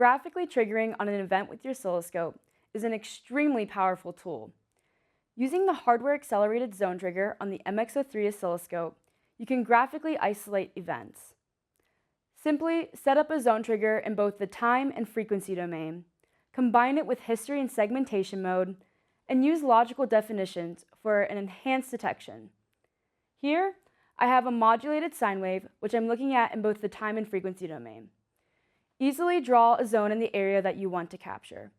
Graphically triggering on an event with your oscilloscope is an extremely powerful tool. Using the hardware-accelerated zone trigger on the MXO3 oscilloscope, you can graphically isolate events. Simply set up a zone trigger in both the time and frequency domain, combine it with history and segmentation mode, and use logical definitions for an enhanced detection. Here, I have a modulated sine wave, which I'm looking at in both the time and frequency domain. Easily draw a zone in the area that you want to capture.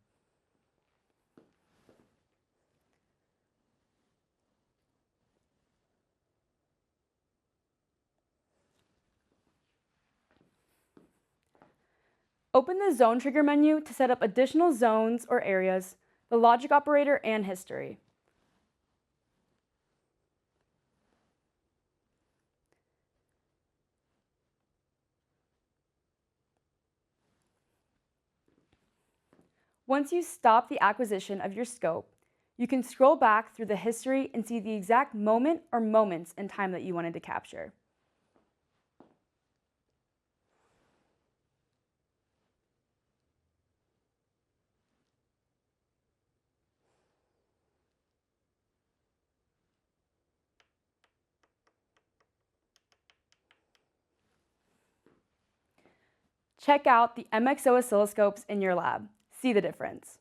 Open the Zone Trigger menu to set up additional zones or areas, the logic operator, and history. Once you stop the acquisition of your scope, you can scroll back through the history and see the exact moment or moments in time that you wanted to capture. Check out the MXO oscilloscopes in your lab. See the difference.